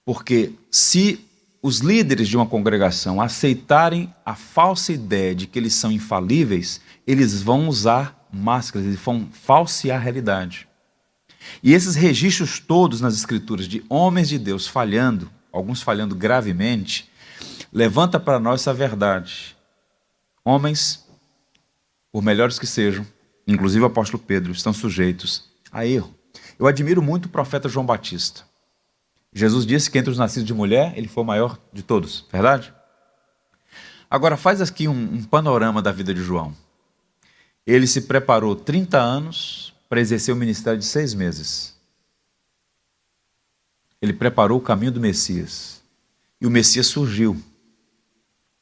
Porque se os líderes de uma congregação aceitarem a falsa ideia de que eles são infalíveis, eles vão usar máscaras, eles vão falsear a realidade. E esses registros todos nas escrituras de homens de Deus falhando, alguns falhando gravemente, levanta para nós essa verdade. Homens, por melhores que sejam, inclusive o apóstolo Pedro, estão sujeitos a erro. Eu admiro muito o profeta João Batista. Jesus disse que entre os nascidos de mulher, ele foi o maior de todos, verdade? Agora faz aqui um panorama da vida de João. Ele se preparou 30 anos para exercer o ministério de 6 meses. Ele preparou o caminho do Messias. E o Messias surgiu.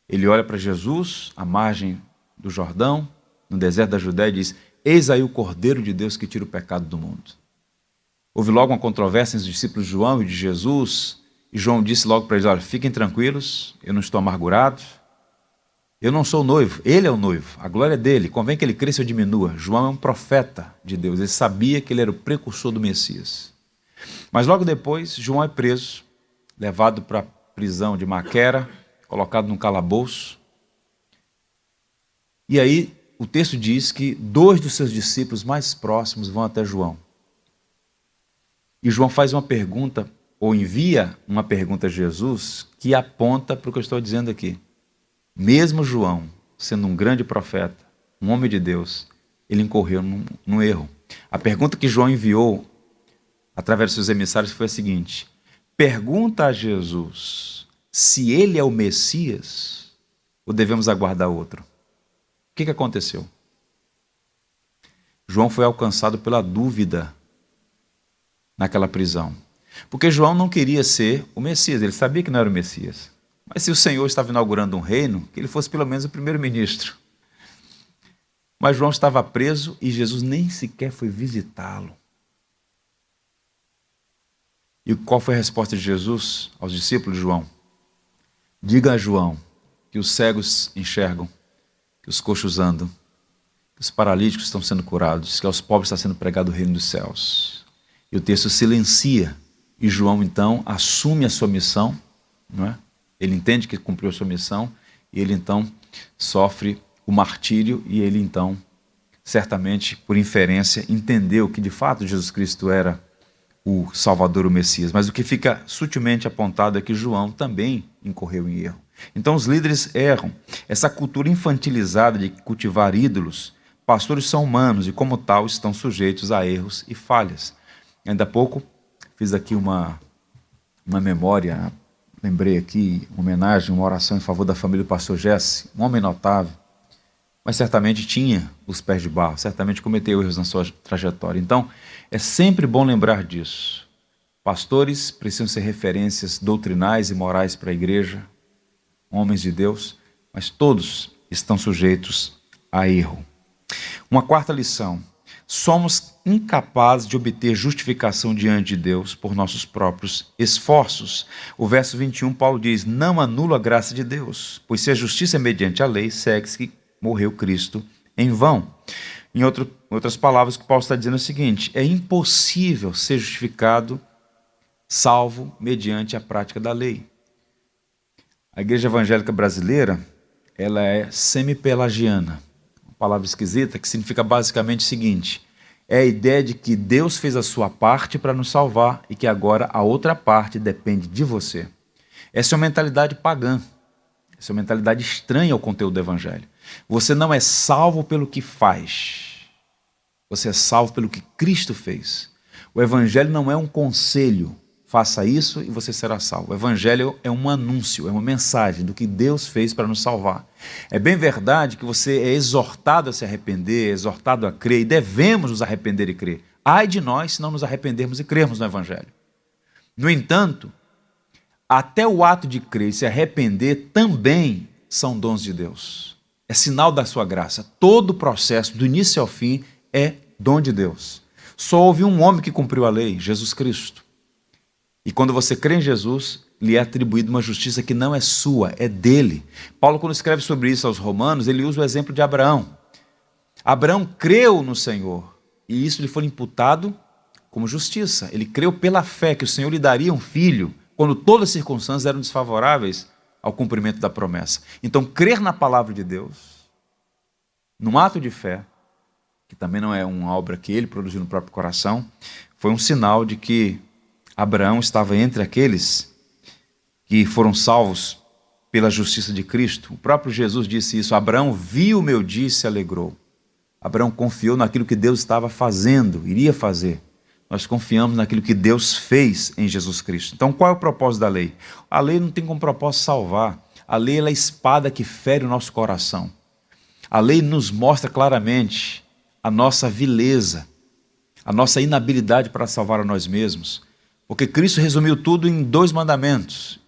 Ele olha para Jesus, à margem do Jordão, no deserto da Judéia, e diz: eis aí o Cordeiro de Deus que tira o pecado do mundo. Houve logo uma controvérsia entre os discípulos de João e de Jesus, e João disse logo para eles: olha, fiquem tranquilos, eu não estou amargurado, eu não sou o noivo, ele é o noivo, a glória é dele, convém que ele cresça ou diminua. João é um profeta de Deus, ele sabia que ele era o precursor do Messias. Mas logo depois, João é preso, levado para a prisão de Maquera, colocado num calabouço. E aí o texto diz que 2 dos seus discípulos mais próximos vão até João. E João faz uma pergunta, ou envia uma pergunta a Jesus, que aponta para o que eu estou dizendo aqui. Mesmo João, sendo um grande profeta, um homem de Deus, ele incorreu num erro. A pergunta que João enviou, através dos seus emissários, foi a seguinte: pergunta a Jesus se ele é o Messias, ou devemos aguardar outro? O que aconteceu? João foi alcançado pela dúvida naquela prisão. Porque João não queria ser o Messias, ele sabia que não era o Messias. Mas se o Senhor estava inaugurando um reino, que ele fosse pelo menos o primeiro-ministro. Mas João estava preso e Jesus nem sequer foi visitá-lo. E qual foi a resposta de Jesus aos discípulos de João? Diga a João que os cegos enxergam, que os coxos andam, que os paralíticos estão sendo curados, que aos pobres está sendo pregado o reino dos céus. E o texto silencia, e João então assume a sua missão, não é? Ele entende que cumpriu a sua missão, e ele então sofre o martírio, e ele então, certamente, por inferência, entendeu que de fato Jesus Cristo era o Salvador, o Messias. Mas o que fica sutilmente apontado é que João também incorreu em erro. Então os líderes erram. Essa cultura infantilizada de cultivar ídolos, pastores são humanos e como tal estão sujeitos a erros e falhas. Ainda há pouco fiz aqui uma memória, lembrei aqui, uma homenagem, uma oração em favor da família do pastor Jesse, um homem notável, mas certamente tinha os pés de barro, certamente cometeu erros na sua trajetória. Então, é sempre bom lembrar disso. Pastores precisam ser referências doutrinais e morais para a igreja, homens de Deus, mas todos estão sujeitos a erro. Uma quarta lição: somos incapazes de obter justificação diante de Deus por nossos próprios esforços. O verso 21, Paulo diz: não anulo a graça de Deus, pois se a justiça é mediante a lei, segue-se que morreu Cristo em vão. Em outras palavras, o que Paulo está dizendo é o seguinte: é impossível ser justificado, salvo mediante a prática da lei. A igreja evangélica brasileira, ela é semi-pelagiana, uma palavra esquisita que significa basicamente o seguinte: é a ideia de que Deus fez a sua parte para nos salvar e que agora a outra parte depende de você. Essa é uma mentalidade pagã, essa é uma mentalidade estranha ao conteúdo do evangelho. Você não é salvo pelo que faz, você é salvo pelo que Cristo fez. O evangelho não é um conselho, faça isso e você será salvo. O evangelho é um anúncio, é uma mensagem do que Deus fez para nos salvar. É bem verdade que você é exortado a se arrepender, é exortado a crer, e devemos nos arrepender e crer. Ai de nós se não nos arrependermos e crermos no evangelho. No entanto, até o ato de crer e se arrepender também são dons de Deus. É sinal da sua graça. Todo o processo, do início ao fim, é dom de Deus. Só houve um homem que cumpriu a lei, Jesus Cristo. E quando você crê em Jesus, lhe é atribuída uma justiça que não é sua, é dele. Paulo, quando escreve sobre isso aos Romanos, ele usa o exemplo de Abraão. Abraão creu no Senhor, e isso lhe foi imputado como justiça. Ele creu pela fé que o Senhor lhe daria um filho, quando todas as circunstâncias eram desfavoráveis ao cumprimento da promessa. Então, crer na palavra de Deus, num ato de fé, que também não é uma obra que ele produziu no próprio coração, foi um sinal de que Abraão estava entre aqueles que foram salvos pela justiça de Cristo. O próprio Jesus disse isso: Abraão viu o meu dia e se alegrou. Abraão confiou naquilo que Deus estava fazendo, iria fazer. Nós confiamos naquilo que Deus fez em Jesus Cristo. Então, qual é o propósito da lei? A lei não tem como propósito salvar. A lei é a espada que fere o nosso coração. A lei nos mostra claramente a nossa vileza, a nossa inabilidade para salvar a nós mesmos. Porque Cristo resumiu tudo em 2 mandamentos.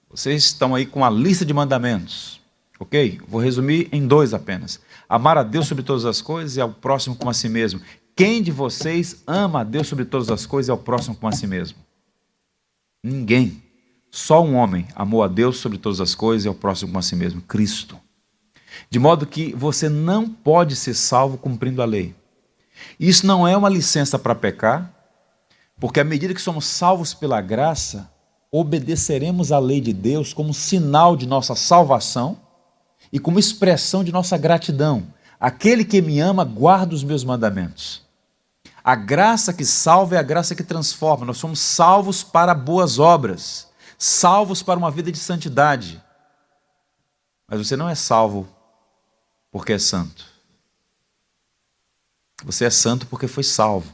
Vocês estão aí com a lista de mandamentos, ok? Vou resumir em 2 apenas. Amar a Deus sobre todas as coisas e ao próximo como a si mesmo. Quem de vocês ama a Deus sobre todas as coisas e ao próximo como a si mesmo? Ninguém. Só um homem amou a Deus sobre todas as coisas e ao próximo como a si mesmo: Cristo. De modo que você não pode ser salvo cumprindo a lei. Isso não é uma licença para pecar, porque à medida que somos salvos pela graça, obedeceremos à lei de Deus como sinal de nossa salvação e como expressão de nossa gratidão. Aquele que me ama guarda os meus mandamentos. A graça que salva é a graça que transforma. Nós somos salvos para boas obras, salvos para uma vida de santidade. Mas você não é salvo porque é santo. Você é santo porque foi salvo.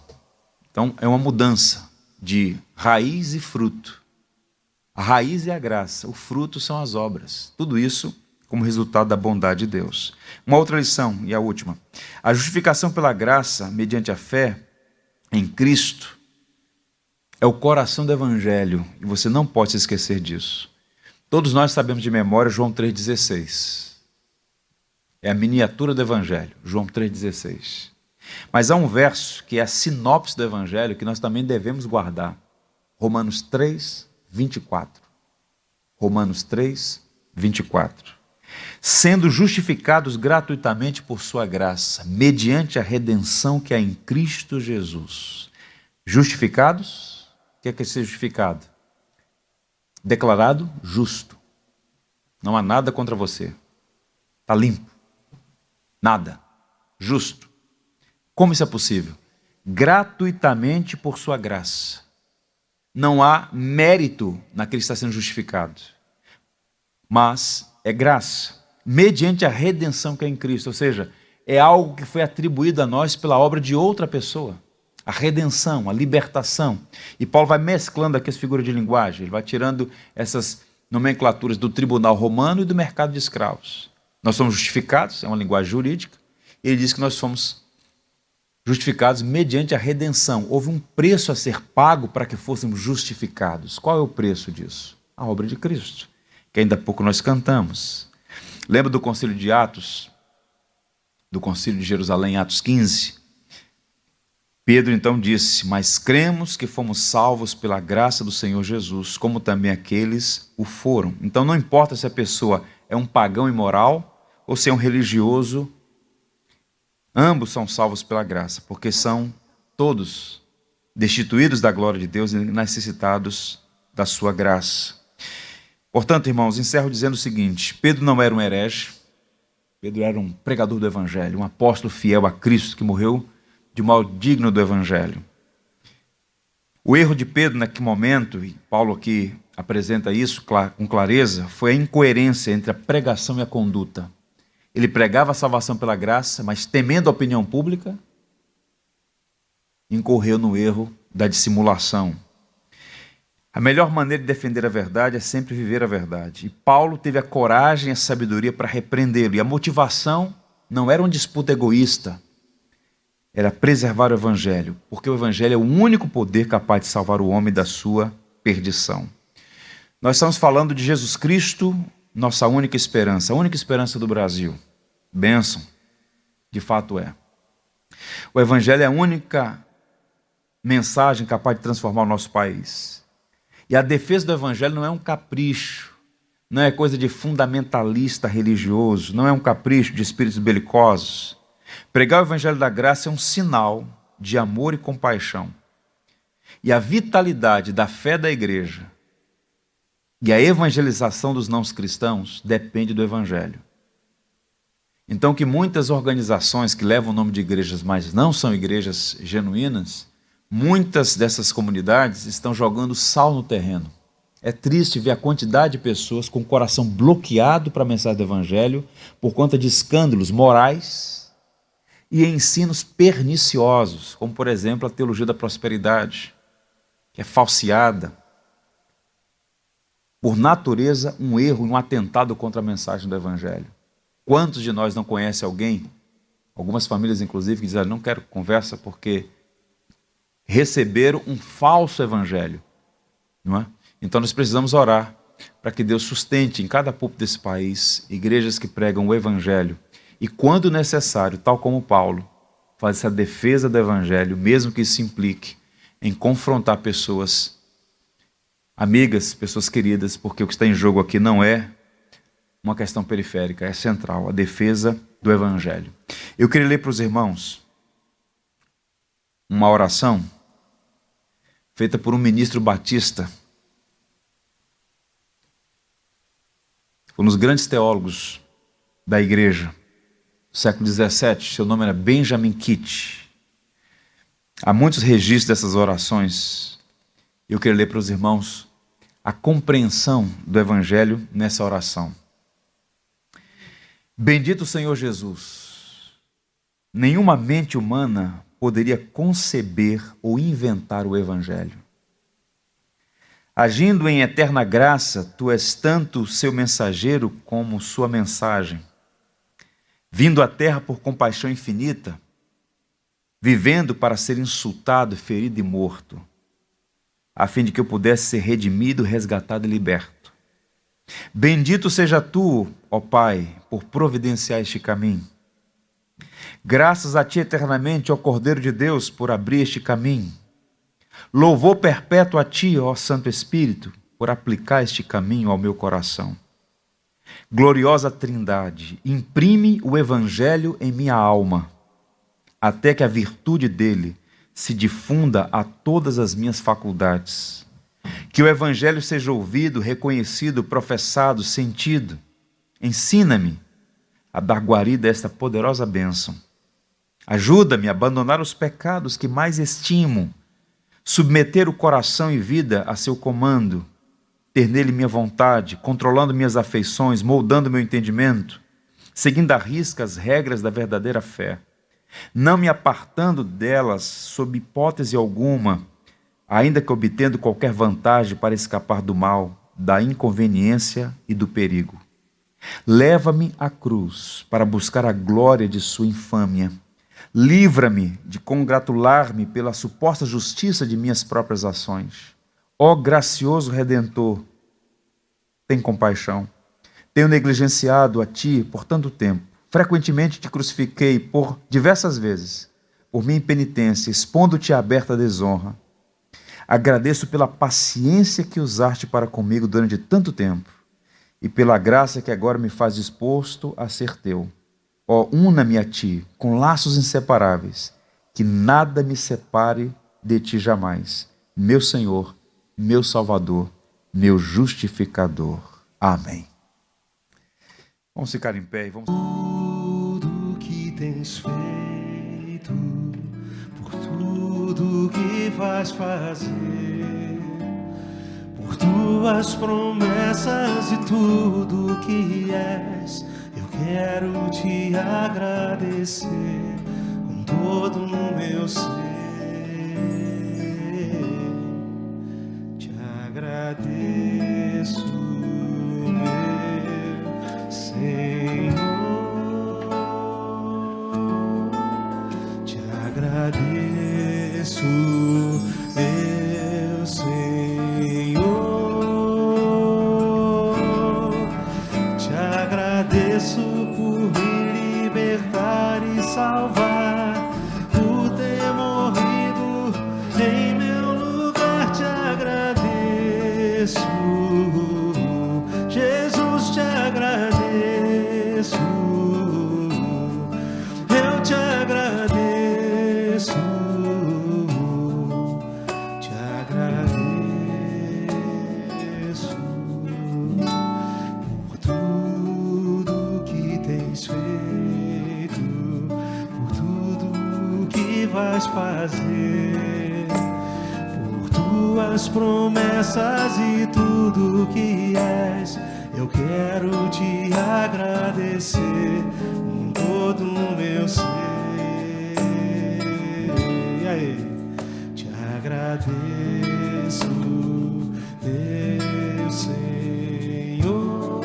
Então é uma mudança de raiz e fruto. A raiz é a graça, o fruto são as obras. Tudo isso como resultado da bondade de Deus. Uma outra lição, e a última. A justificação pela graça, mediante a fé em Cristo, é o coração do Evangelho, e você não pode se esquecer disso. Todos nós sabemos de memória João 3,16. É a miniatura do Evangelho, João 3,16. Mas há um verso que é a sinopse do Evangelho que nós também devemos guardar. Romanos 3, 24. Romanos 3, 24. Sendo justificados gratuitamente por sua graça, mediante a redenção que há em Cristo Jesus. Justificados? O que é ser justificado? Declarado justo. Não há nada contra você. Está limpo. Nada. Justo. Como isso é possível? Gratuitamente por sua graça. Não há mérito naquele que está sendo justificado. Mas é graça. Mediante a redenção que é em Cristo. Ou seja, é algo que foi atribuído a nós pela obra de outra pessoa. A redenção, a libertação. E Paulo vai mesclando aqui as figuras de linguagem. Ele vai tirando essas nomenclaturas do tribunal romano e do mercado de escravos. Nós somos justificados, é uma linguagem jurídica. Ele diz que nós somos justificados mediante a redenção. Houve um preço a ser pago para que fôssemos justificados. Qual é o preço disso? A obra de Cristo, que ainda há pouco nós cantamos. Lembra do concílio de Atos? Do concílio de Jerusalém, Atos 15? Pedro então disse, mas cremos que fomos salvos pela graça do Senhor Jesus, como também aqueles o foram. Então não importa se a pessoa é um pagão imoral ou se é um religioso, ambos são salvos pela graça, porque são todos destituídos da glória de Deus e necessitados da sua graça. Portanto, irmãos, encerro dizendo o seguinte, Pedro não era um herege, Pedro era um pregador do Evangelho, um apóstolo fiel a Cristo que morreu de modo digno do Evangelho. O erro de Pedro naquele momento, e Paulo aqui apresenta isso com clareza, foi a incoerência entre a pregação e a conduta. Ele pregava a salvação pela graça, mas temendo a opinião pública, incorreu no erro da dissimulação. A melhor maneira de defender a verdade é sempre viver a verdade. E Paulo teve a coragem e a sabedoria para repreendê-lo. E a motivação não era uma disputa egoísta, era preservar o Evangelho, porque o Evangelho é o único poder capaz de salvar o homem da sua perdição. Nós estamos falando de Jesus Cristo, nossa única esperança, a única esperança do Brasil. Bênção, de fato é. O Evangelho é a única mensagem capaz de transformar o nosso país. E a defesa do Evangelho não é um capricho, não é coisa de fundamentalista religioso, não é um capricho de espíritos belicosos. Pregar o Evangelho da graça é um sinal de amor e compaixão. E a vitalidade da fé da igreja e a evangelização dos não cristãos depende do Evangelho. Então que muitas organizações que levam o nome de igrejas, mas não são igrejas genuínas, muitas dessas comunidades estão jogando sal no terreno. É triste ver a quantidade de pessoas com o coração bloqueado para a mensagem do Evangelho por conta de escândalos morais e ensinos perniciosos, como por exemplo a teologia da prosperidade, que é falseada, por natureza um erro, um atentado contra a mensagem do Evangelho. Quantos de nós não conhecem alguém, algumas famílias inclusive, que dizem, não quero conversa porque receberam um falso Evangelho, não é? Então nós precisamos orar para que Deus sustente em cada púlpito desse país igrejas que pregam o Evangelho. E quando necessário, tal como Paulo, faz essa defesa do Evangelho, mesmo que isso implique em confrontar pessoas amigas, pessoas queridas, porque o que está em jogo aqui não é uma questão periférica, é central, a defesa do Evangelho. Eu queria ler para os irmãos uma oração feita por um ministro batista, um dos grandes teólogos da igreja, século XVII, seu nome era Benjamin Kitt. Há muitos registros dessas orações. Eu queria ler para os irmãos a compreensão do Evangelho nessa oração. Bendito o Senhor Jesus. Nenhuma mente humana poderia conceber ou inventar o Evangelho. Agindo em eterna graça, tu és tanto seu mensageiro como sua mensagem. Vindo à terra por compaixão infinita, vivendo para ser insultado, ferido e morto, a fim de que eu pudesse ser redimido, resgatado e liberto. Bendito seja tu, ó Pai, por providenciar este caminho. Graças a ti eternamente, ó Cordeiro de Deus, por abrir este caminho. Louvor perpétuo a ti, ó Santo Espírito, por aplicar este caminho ao meu coração. Gloriosa Trindade, imprime o Evangelho em minha alma, até que a virtude dele se difunda a todas as minhas faculdades. Que o Evangelho seja ouvido, reconhecido, professado, sentido. Ensina-me a dar guarida a esta poderosa bênção. Ajuda-me a abandonar os pecados que mais estimo, submeter o coração e vida a seu comando, ter nele minha vontade, controlando minhas afeições, moldando meu entendimento, seguindo à risca as regras da verdadeira fé, não me apartando delas sob hipótese alguma, ainda que obtendo qualquer vantagem para escapar do mal, da inconveniência e do perigo. Leva-me à cruz para buscar a glória de sua infâmia. Livra-me de congratular-me pela suposta justiça de minhas próprias ações. Ó gracioso Redentor, tem compaixão. Tenho negligenciado a ti por tanto tempo. Frequentemente te crucifiquei por diversas vezes, por minha impenitência, expondo-te a aberta desonra. Agradeço pela paciência que usaste para comigo durante tanto tempo e pela graça que agora me faz disposto a ser teu. Ó, una-me a ti com laços inseparáveis, que nada me separe de ti jamais. Meu Senhor, meu Salvador, meu justificador. Amém. Vamos ficar em pé e vamos... Tudo que tens feito, por tudo que vais fazer, por tuas promessas e tudo que és, eu quero te agradecer com todo o meu ser. Te agradeço, meu Senhor. Te agradeço, meu Senhor. Te agradeço por me libertar e salvar, por ter morrido em meu lugar. Te agradeço, Jesus, te agradeço. Eu te agradeço, te agradeço por tudo que tens feito, por tudo que vais fazer, por tuas promessas e tudo que és. Eu quero te agradecer com todo o meu ser. E aí? Te agradeço, meu Senhor.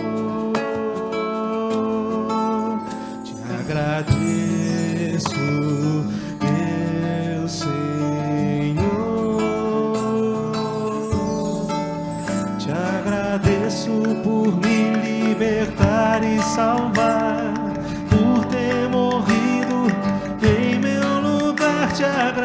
Te agradeço, meu Senhor. Te agradeço por me libertar e salvar, por ter morrido em meu lugar. Te agradeço,